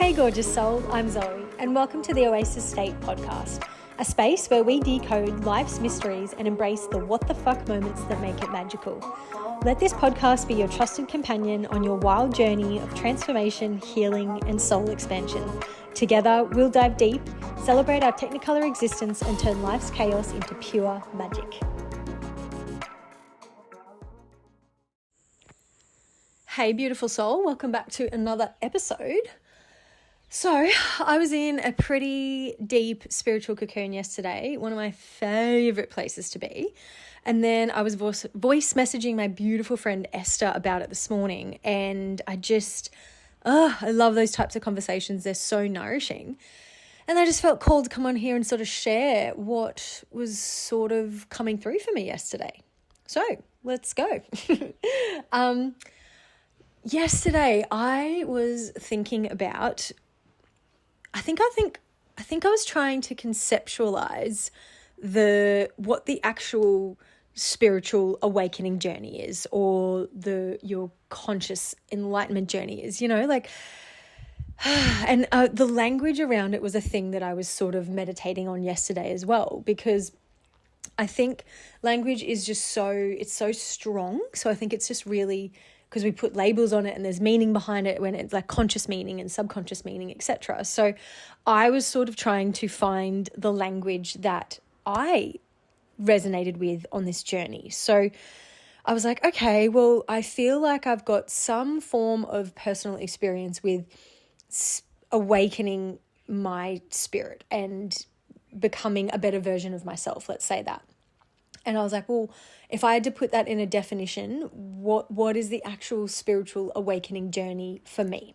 Hey gorgeous soul, I'm Zoe and welcome to the Oasis State podcast, a space where we decode life's mysteries and embrace the what the fuck moments that make it magical. Let this podcast be your trusted companion on your wild journey of transformation, healing and soul expansion. Together, we'll dive deep, celebrate our technicolor existence and turn life's chaos into pure magic. Hey beautiful soul, welcome back to another episode. So I was in a pretty deep spiritual cocoon yesterday, one of my favorite places to be. And then I was voice messaging my beautiful friend Esther about it this morning. And I love those types of conversations. They're so nourishing. And I just felt called to come on here and sort of share what was sort of coming through for me yesterday. So let's go. Yesterday I was thinking about I think I was trying to conceptualize what the actual spiritual awakening journey is, or your conscious enlightenment journey is, and the language around it was a thing that I was sort of meditating on yesterday as well, because I think language is just it's so strong. So I think it's just really, because we put labels on it and there's meaning behind it when it's like conscious meaning and subconscious meaning, etc. So I was sort of trying to find the language that I resonated with on this journey. So I was like, okay, well, I feel like I've got some form of personal experience with awakening my spirit and becoming a better version of myself, let's say that. And I was like, well, if I had to put that in a definition, what is the actual spiritual awakening journey for me?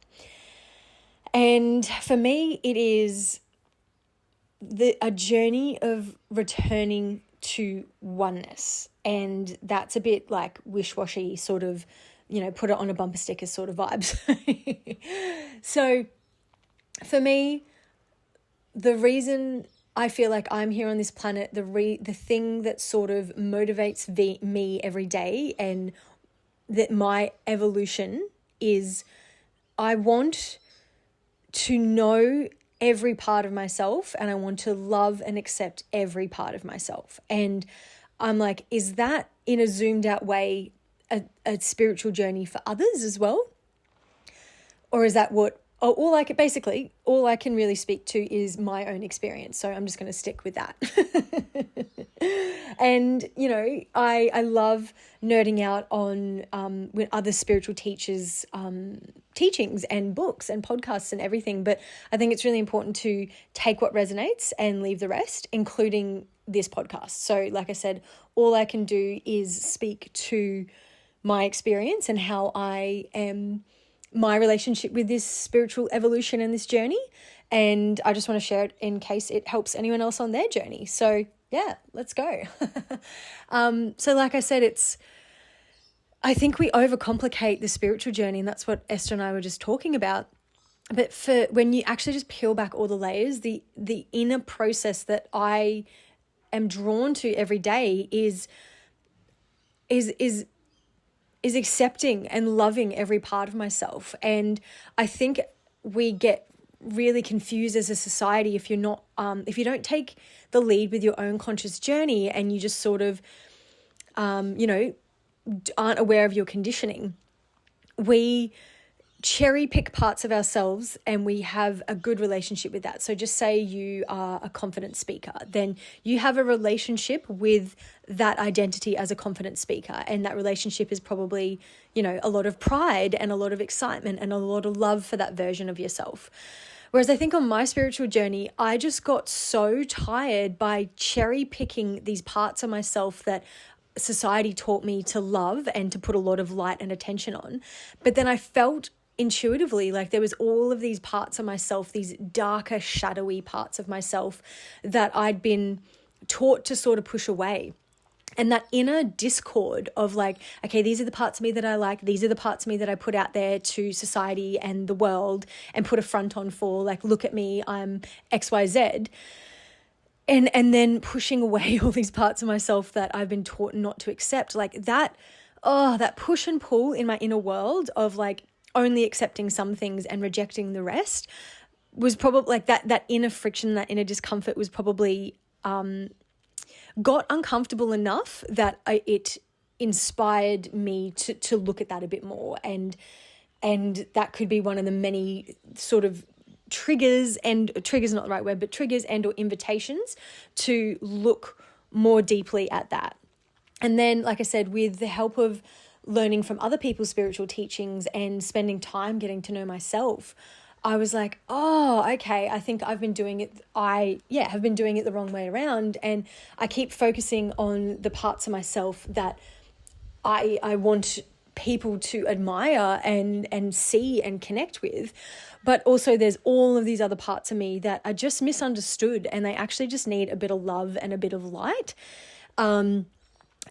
And for me, it is a journey of returning to oneness. And that's a bit like wish-washy sort of, put it on a bumper sticker sort of vibes. So for me, the reason I feel like I'm here on this planet, the thing that sort of motivates me every day and that my evolution is, I want to know every part of myself and I want to love and accept every part of myself. And I'm like, is that in a zoomed out way a spiritual journey for others as well? Or is that all I can really speak to is my own experience. So I'm just going to stick with that. And, I love nerding out on with other spiritual teachers' teachings and books and podcasts and everything. But I think it's really important to take what resonates and leave the rest, including this podcast. So like I said, all I can do is speak to my experience and how my relationship with this spiritual evolution and this journey. And I just want to share it in case it helps anyone else on their journey. So yeah, let's go. So like I said, I think we overcomplicate the spiritual journey, and that's what Esther and I were just talking about. But when you actually just peel back all the layers, the inner process that I am drawn to every day is accepting and loving every part of myself. And I think we get really confused as a society if if you don't take the lead with your own conscious journey and you just sort of, aren't aware of your conditioning. We cherry pick parts of ourselves and we have a good relationship with that. So just say you are a confident speaker, then you have a relationship with that identity as a confident speaker. And that relationship is probably, a lot of pride and a lot of excitement and a lot of love for that version of yourself. Whereas I think on my spiritual journey, I just got so tired by cherry picking these parts of myself that society taught me to love and to put a lot of light and attention on. But then I felt intuitively like there was all of these parts of myself, these darker, shadowy parts of myself that I'd been taught to sort of push away. And that inner discord of like, okay, these are the parts of me that I like. These are the parts of me that I put out there to society and the world and put a front on for, like, look at me, I'm XYZ. And then pushing away all these parts of myself that I've been taught not to accept, like that push and pull in my inner world of like, only accepting some things and rejecting the rest was probably like that inner friction, that inner discomfort was probably got uncomfortable enough that it inspired me to look at that a bit more. And that could be one of the many sort of triggers not the right word, but triggers and or invitations to look more deeply at that. And then, like I said, with the help of learning from other people's spiritual teachings and spending time getting to know myself, I was like, oh, okay, I think I've been doing it. Have been doing it the wrong way around. And I keep focusing on the parts of myself that I want people to admire and see and connect with. But also there's all of these other parts of me that are just misunderstood, and they actually just need a bit of love and a bit of light.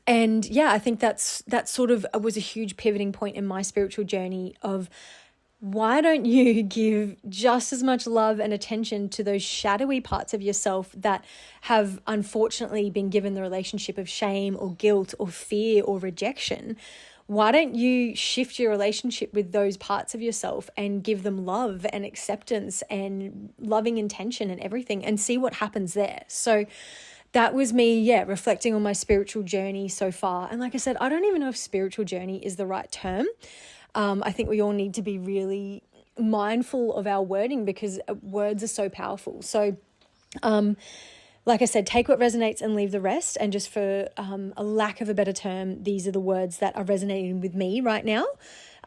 And yeah, I think that sort of was a huge pivoting point in my spiritual journey of, why don't you give just as much love and attention to those shadowy parts of yourself that have unfortunately been given the relationship of shame or guilt or fear or rejection? Why don't you shift your relationship with those parts of yourself and give them love and acceptance and loving intention and everything, and see what happens there? So that was me, reflecting on my spiritual journey so far. And like I said, I don't even know if spiritual journey is the right term. I think we all need to be really mindful of our wording, because words are so powerful. So, like I said, take what resonates and leave the rest. And just for a lack of a better term, these are the words that are resonating with me right now.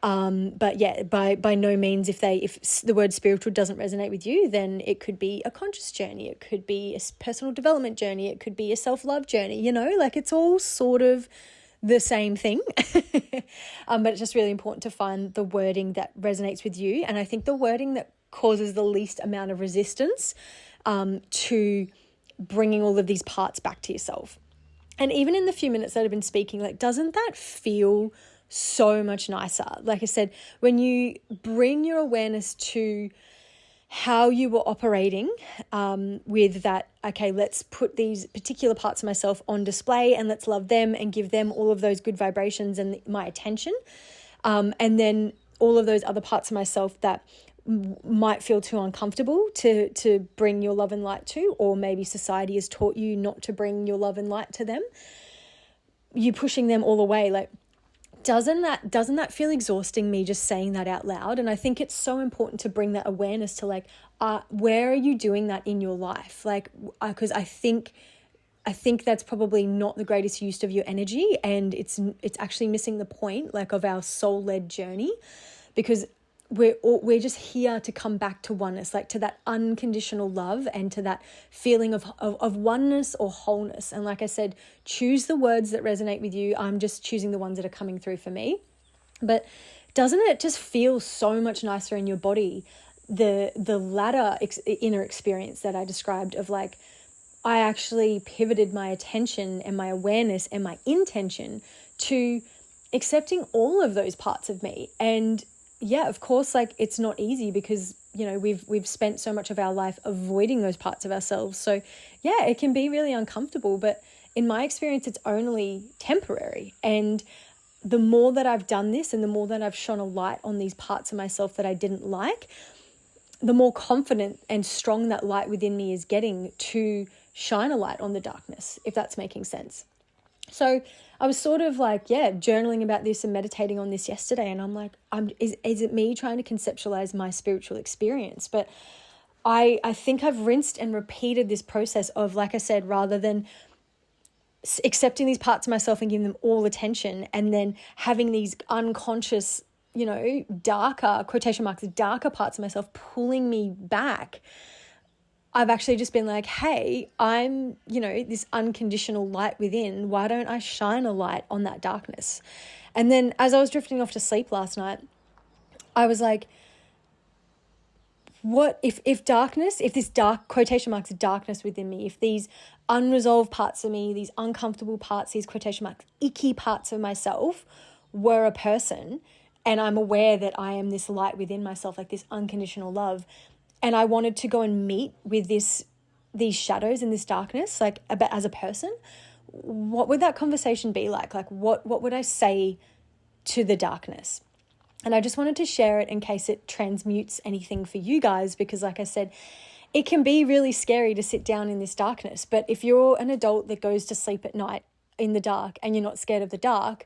But yeah, by no means, if the word spiritual doesn't resonate with you, then it could be a conscious journey. It could be a personal development journey. It could be a self-love journey, like it's all sort of the same thing. But it's just really important to find the wording that resonates with you. And I think the wording that causes the least amount of resistance to bringing all of these parts back to yourself. And even in the few minutes that I've been speaking, like, doesn't that feel so much nicer? Like I said, when you bring your awareness to how you were operating with that, okay, let's put these particular parts of myself on display and let's love them and give them all of those good vibrations and my attention. And then all of those other parts of myself that might feel too uncomfortable to bring your love and light to, or maybe society has taught you not to bring your love and light to them, you pushing them all away. Like, doesn't that feel exhausting, me just saying that out loud? And I think it's so important to bring that awareness to, like, where are you doing that in your life? Like, because I think that's probably not the greatest use of your energy, and it's actually missing the point, like, of our soul-led journey, because we're just here to come back to oneness, like to that unconditional love and to that feeling of oneness or wholeness. And like I said, choose the words that resonate with you. I'm just choosing the ones that are coming through for me. But doesn't it just feel so much nicer in your body, the latter inner experience that I described of, like, I actually pivoted my attention and my awareness and my intention to accepting all of those parts of me. And yeah, of course, like, it's not easy because, we've spent so much of our life avoiding those parts of ourselves. So yeah, it can be really uncomfortable, but in my experience, it's only temporary. And the more that I've done this and the more that I've shone a light on these parts of myself that I didn't like, the more confident and strong that light within me is getting to shine a light on the darkness, if that's making sense. So I was sort of like, journaling about this and meditating on this yesterday. And I'm like, is it me trying to conceptualize my spiritual experience? But I think I've rinsed and repeated this process of, like I said, rather than accepting these parts of myself and giving them all attention and then having these unconscious, darker, quotation marks, darker parts of myself pulling me back, I've actually just been like, hey, I'm, this unconditional light within. Why don't I shine a light on that darkness? And then as I was drifting off to sleep last night, I was like, what if this dark, quotation marks, darkness within me, if these unresolved parts of me, these uncomfortable parts, these quotation marks, icky parts of myself were a person, and I'm aware that I am this light within myself, like this unconditional love, and I wanted to go and meet with these shadows and this darkness, like, as a person, what would that conversation be like? Like, what would I say to the darkness? And I just wanted to share it in case it transmutes anything for you guys, because like I said, it can be really scary to sit down in this darkness. But if you're an adult that goes to sleep at night in the dark and you're not scared of the dark,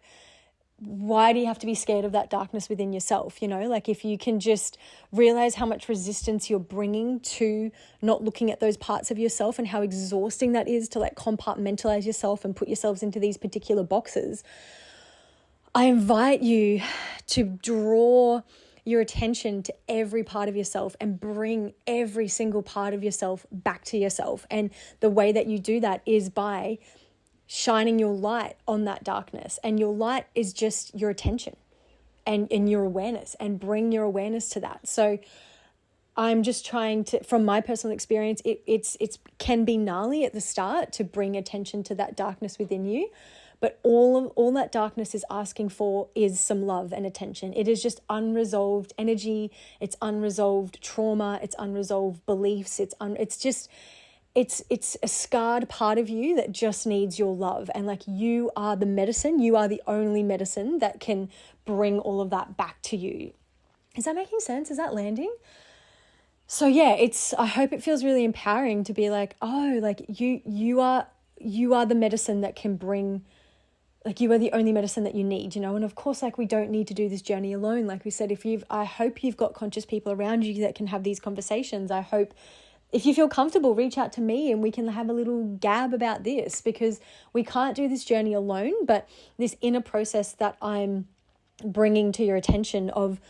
why do you have to be scared of that darkness within yourself? You know, like if you can just realize how much resistance you're bringing to not looking at those parts of yourself and how exhausting that is to like compartmentalize yourself and put yourselves into these particular boxes, I invite you to draw your attention to every part of yourself and bring every single part of yourself back to yourself. And the way that you do that is by shining your light on that darkness. And your light is just your attention and your awareness, and bring your awareness to that. So I'm just trying to, from my personal experience, it can be gnarly at the start to bring attention to that darkness within you. But all that darkness is asking for is some love and attention. It is just unresolved energy. It's unresolved trauma. It's unresolved beliefs. It's a scarred part of you that just needs your love. And like, you are the medicine. You are the only medicine that can bring all of that back to you. Is that making sense? Is that landing? So yeah, I hope it feels really empowering to be like, oh, like you are the medicine that can bring, like, you are the only medicine that you need, you know? And of course, like, we don't need to do this journey alone. Like we said, I hope you've got conscious people around you that can have these conversations. I hope if you feel comfortable, reach out to me and we can have a little gab about this, because we can't do this journey alone. But this inner process that I'm bringing to your attention of,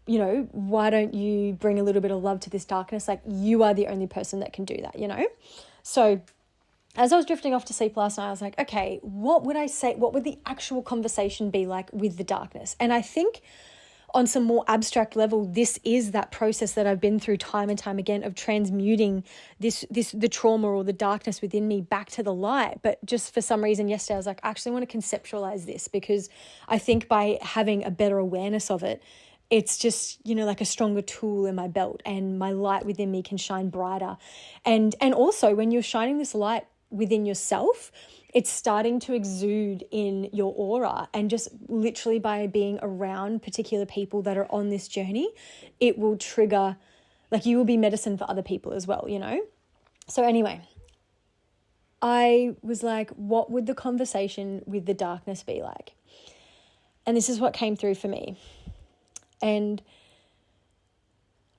you know, why don't you bring a little bit of love to this darkness? Like, you are the only person that can do that, you know? So as I was drifting off to sleep last night, I was like, okay, what would I say? What would the actual conversation be like with the darkness? And I think on some more abstract level, this is that process that I've been through time and time again of transmuting the trauma or the darkness within me back to the light. But just for some reason yesterday, I was like, I actually want to conceptualize this, because I think by having a better awareness of it, it's just, you know, like a stronger tool in my belt, and my light within me can shine brighter. And also, when you're shining this light within yourself, it's starting to exude in your aura. And just literally by being around particular people that are on this journey, it will trigger, like, you will be medicine for other people as well, you know? So anyway, I was like, what would the conversation with the darkness be like? And this is what came through for me. And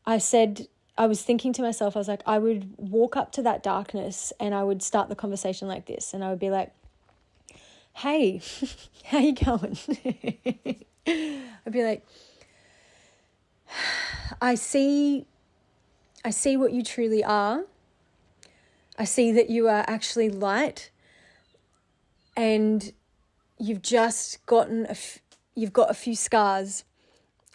I was thinking to myself, I was like, I would walk up to that darkness and I would start the conversation like this. And I would be like, hey, how you going? I'd be like, I see what you truly are. I see that you are actually light, and you've just gotten you've got a few scars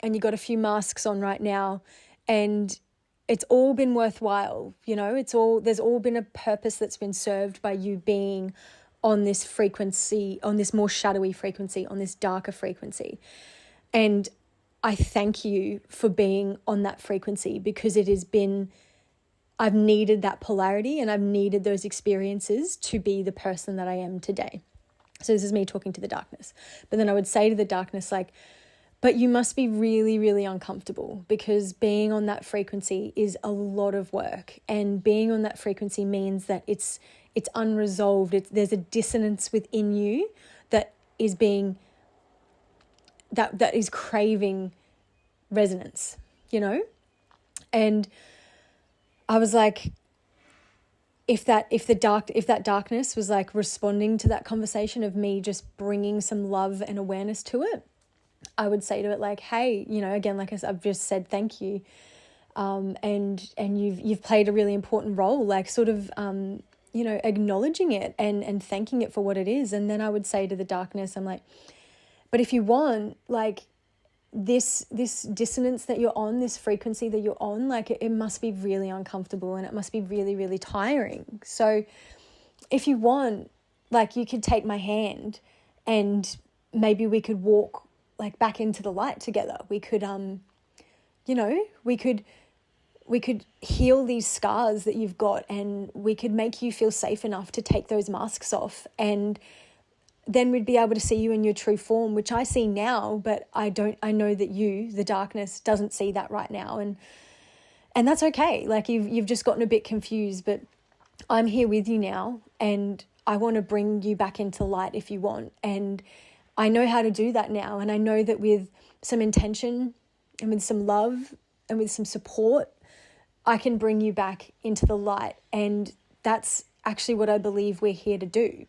and you've got a few masks on right now, and it's all been worthwhile, you know, there's all been a purpose that's been served by you being on this frequency, on this more shadowy frequency, on this darker frequency. And I thank you for being on that frequency, because I've needed that polarity and I've needed those experiences to be the person that I am today. So this is me talking to the darkness. But then I would say to the darkness, like, but you must be really, really uncomfortable, because being on that frequency is a lot of work. And being on that frequency means that it's unresolved. There's a dissonance within you that is that is craving resonance, you know? And I was like, if that darkness was like responding to that conversation of me just bringing some love and awareness to it, I would say to it like, hey, you know, again, like I've just said, thank you. And you've played a really important role, like sort of, you know, acknowledging it and thanking it for what it is. And then I would say to the darkness, I'm like, but if you want, like, this dissonance that you're on, this frequency that you're on, like it must be really uncomfortable and it must be really, really tiring. So if you want, like, you could take my hand and maybe we could walk like back into the light together. We could, you know, we could heal these scars that you've got, and we could make you feel safe enough to take those masks off. And then we'd be able to see you in your true form, which I see now, but I know that you, the darkness, doesn't see that right now. And that's okay. Like you've just gotten a bit confused, but I'm here with you now, and I want to bring you back into light if you want. And I know how to do that now. And I know that with some intention and with some love and with some support, I can bring you back into the light. And that's actually what I believe we're here to do.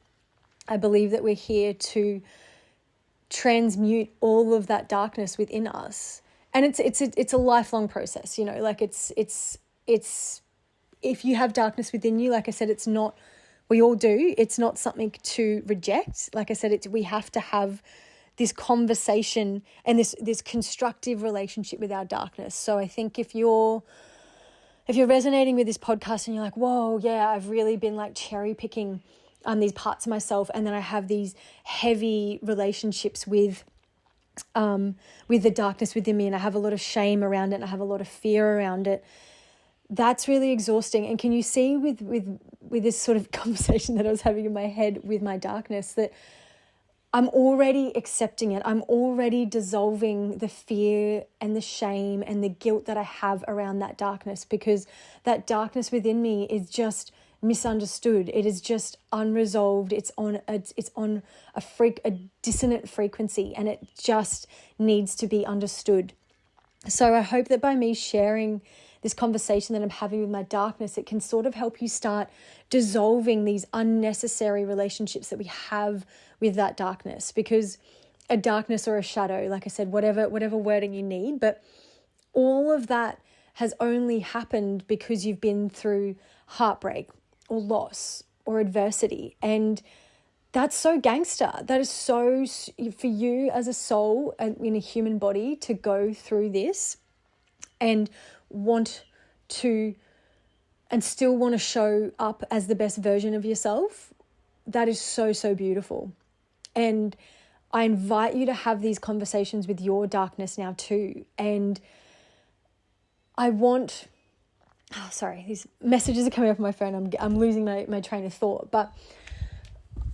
I believe that we're here to transmute all of that darkness within us. And it's a lifelong process, you know, like it's if you have darkness within you, like I said, it's not, we all do, it's not something to reject. Like I said, we have to have this conversation and this constructive relationship with our darkness. So I think if you're resonating with this podcast and you're like, whoa, yeah, I've really been like cherry picking these parts of myself, and then I have these heavy relationships with the darkness within me, and I have a lot of shame around it, and I have a lot of fear around it. That's really exhausting. And can you see with this sort of conversation that I was having in my head with my darkness, that I'm already accepting it. I'm already dissolving the fear and the shame and the guilt that I have around that darkness, because that darkness within me is just misunderstood. It is just unresolved. It's on a dissonant frequency, and it just needs to be understood. So I hope that by me sharing this conversation that I'm having with my darkness, it can sort of help you start dissolving these unnecessary relationships that we have with that darkness. Because a darkness or a shadow, like I said, whatever wording you need, but all of that has only happened because you've been through heartbreak or loss or adversity. And that's so gangster. That is so, for you as a soul in a human body to go through this and want to, and still want to show up as the best version of yourself. That is so, so beautiful. And I invite you to have these conversations with your darkness now too. And I want, these messages are coming up on my phone. I'm losing my train of thought, but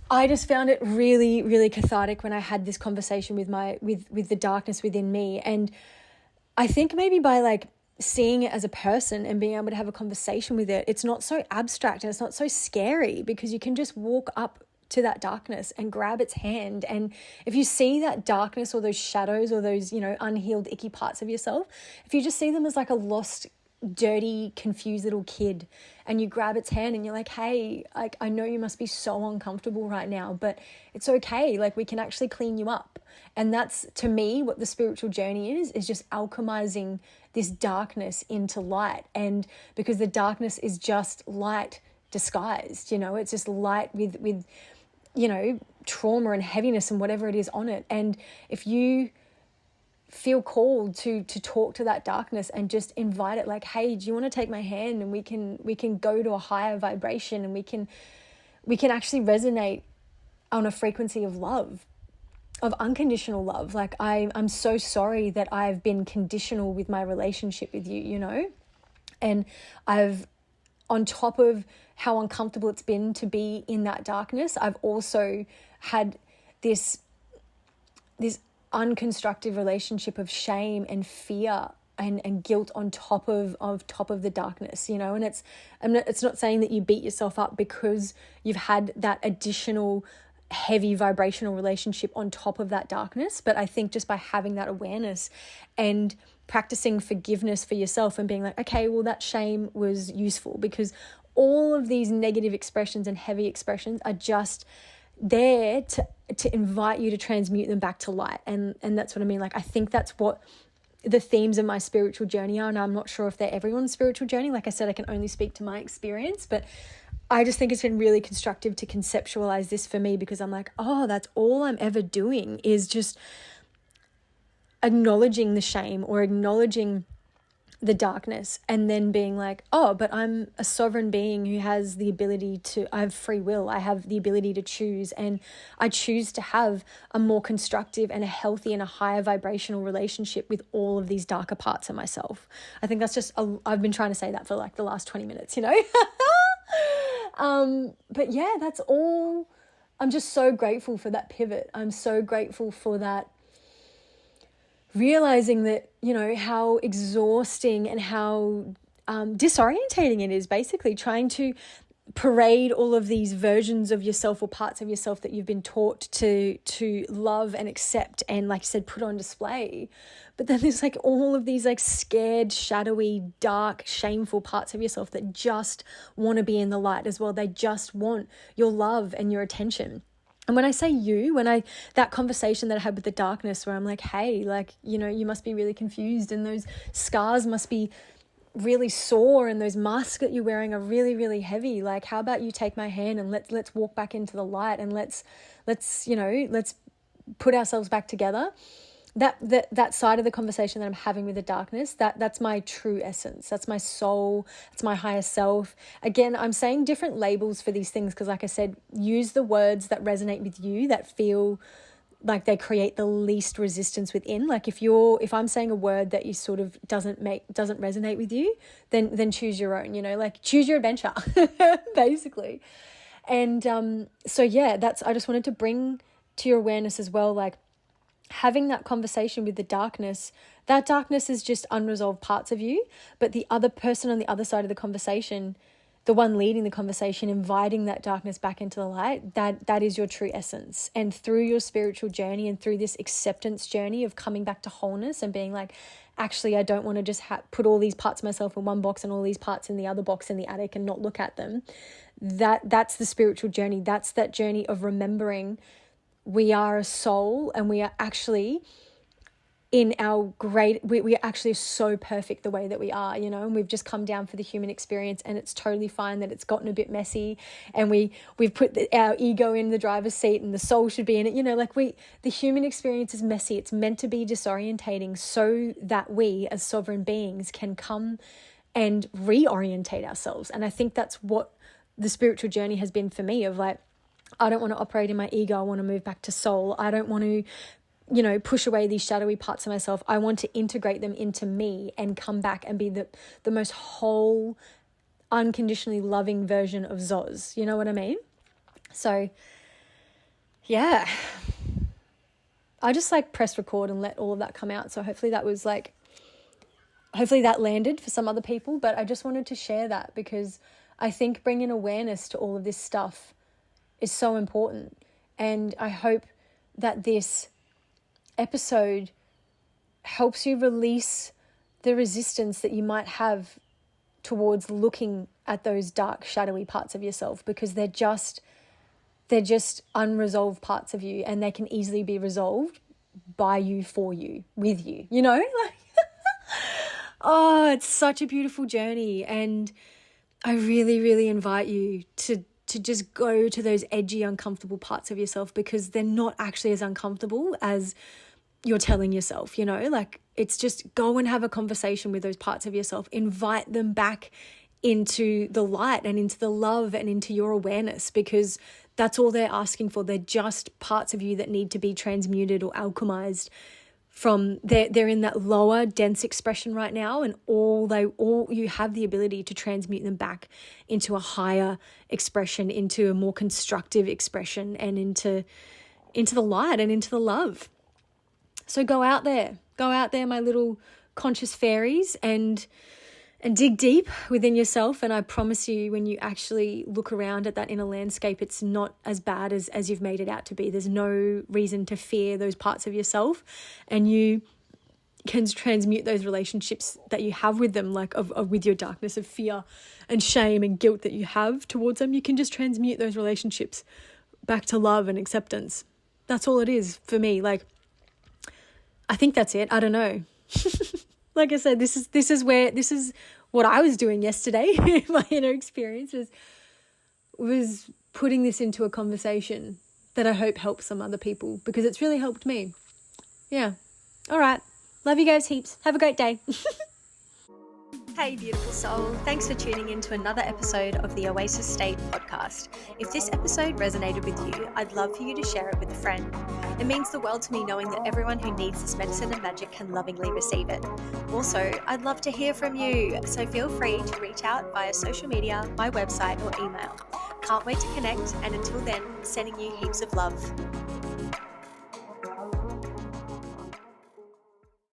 I just found it really, really cathartic when I had this conversation with the darkness within me. And I think maybe by like seeing it as a person and being able to have a conversation with it, it's not so abstract and it's not so scary, because you can just walk up to that darkness and grab its hand. And if you see that darkness or those shadows or those, you know, unhealed, icky parts of yourself, if you just see them as like a lost, dirty, confused little kid, and you grab its hand and you're like, hey, like, I know you must be so uncomfortable right now, but it's okay. Like, we can actually clean you up. And that's, to me, what the spiritual journey is just alchemizing this darkness into light. And because the darkness is just light disguised, you know, it's just light with, you know, trauma and heaviness and whatever it is on it. And if you feel called to talk to that darkness and just invite it, like, hey, do you want to take my hand, and we can go to a higher vibration, and we can actually resonate on a frequency of love, of unconditional love. Like, I'm so sorry that I've been conditional with my relationship with you, you know, and I've, on top of how uncomfortable it's been to be in that darkness, I've also had this unconstructive relationship of shame and fear and guilt on top of the darkness, you know. And it's not saying that you beat yourself up because you've had that additional heavy vibrational relationship on top of that darkness, but I think just by having that awareness and practicing forgiveness for yourself and being like, okay, well, that shame was useful, because all of these negative expressions and heavy expressions are just there to invite you to transmute them back to light. And that's what I mean. Like, I think that's what the themes of my spiritual journey are. And I'm not sure if they're everyone's spiritual journey. Like I said, I can only speak to my experience, but I just think it's been really constructive to conceptualize this for me, because I'm like, oh, that's all I'm ever doing is just acknowledging the shame or acknowledging the darkness, and then being like, oh, but I'm a sovereign being who has the ability to, I have free will, I have the ability to choose, and I choose to have a more constructive and a healthy and a higher vibrational relationship with all of these darker parts of myself. I think that's just, I've been trying to say that for like the last 20 minutes, you know. But yeah, that's all I'm just so grateful for that pivot. I'm so grateful for that, realizing that, you know, how exhausting and how disorientating it is, basically trying to parade all of these versions of yourself or parts of yourself that you've been taught to love and accept and, like you said, put on display. But then there's like all of these like scared, shadowy, dark, shameful parts of yourself that just want to be in the light as well. They just want your love and your attention. And when I say that conversation that I had with the darkness, where I'm like, hey, like, you know, you must be really confused and those scars must be really sore and those masks that you're wearing are really, really heavy. Like, how about you take my hand and let's walk back into the light and let's put ourselves back together. That side of the conversation that I'm having with the darkness, that's my true essence. That's my soul. It's my higher self. Again, I'm saying different labels for these things because, like I said, use the words that resonate with you, that feel like they create the least resistance within. Like if I'm saying a word that you sort of doesn't resonate with you, then choose your own, you know, like choose your adventure, basically. And so yeah, I just wanted to bring to your awareness as well, like having that conversation with the darkness. That darkness is just unresolved parts of you, but the other person on the other side of the conversation, the one leading the conversation, inviting that darkness back into the light, that is your true essence. And through your spiritual journey and through this acceptance journey of coming back to wholeness and being like, actually, I don't want to just put all these parts of myself in one box and all these parts in the other box in the attic and not look at them. That's the spiritual journey. That's that journey of remembering we are a soul and we are actually in our we actually are so perfect the way that we are, you know, and we've just come down for the human experience, and it's totally fine that it's gotten a bit messy, and we've put our ego in the driver's seat and the soul should be in it, you know, like the human experience is messy. It's meant to be disorientating so that we as sovereign beings can come and reorientate ourselves. And I think that's what the spiritual journey has been for me, of like, I don't want to operate in my ego. I want to move back to soul. I don't want to, you know, push away these shadowy parts of myself. I want to integrate them into me and come back and be the most whole, unconditionally loving version of Zoz. You know what I mean? So, yeah. I just like press record and let all of that come out. So hopefully that landed for some other people. But I just wanted to share that because I think bringing awareness to all of this stuff is so important. And I hope that this episode helps you release the resistance that you might have towards looking at those dark, shadowy parts of yourself, because they're just unresolved parts of you, and they can easily be resolved by you, for you, with you, you know? Like, oh, it's such a beautiful journey. And I really, really invite you to just go to those edgy, uncomfortable parts of yourself, because they're not actually as uncomfortable as you're telling yourself, you know, like it's just go and have a conversation with those parts of yourself, invite them back into the light and into the love and into your awareness, because that's all they're asking for. They're just parts of you that need to be transmuted or alchemized from they're in that lower dense expression right now, and all you have the ability to transmute them back into a higher expression, into a more constructive expression, and into the light and into the love. So go out there, my little conscious fairies, and dig deep within yourself. And I promise you, when you actually look around at that inner landscape, it's not as bad as you've made it out to be. There's no reason to fear those parts of yourself, and you can transmute those relationships that you have with them, like with your darkness of fear and shame and guilt that you have towards them. You can just transmute those relationships back to love and acceptance. That's all it is for me. Like, I think that's it. I don't know. Like I said, this is what I was doing yesterday. My inner experience was putting this into a conversation that I hope helps some other people, because it's really helped me. Yeah. All right. Love you guys heaps. Have a great day. Hey, beautiful soul. Thanks for tuning in to another episode of the Oasis State podcast. If this episode resonated with you, I'd love for you to share it with a friend. It means the world to me knowing that everyone who needs this medicine and magic can lovingly receive it. Also, I'd love to hear from you, so feel free to reach out via social media, my website, or email. Can't wait to connect, and until then, sending you heaps of love.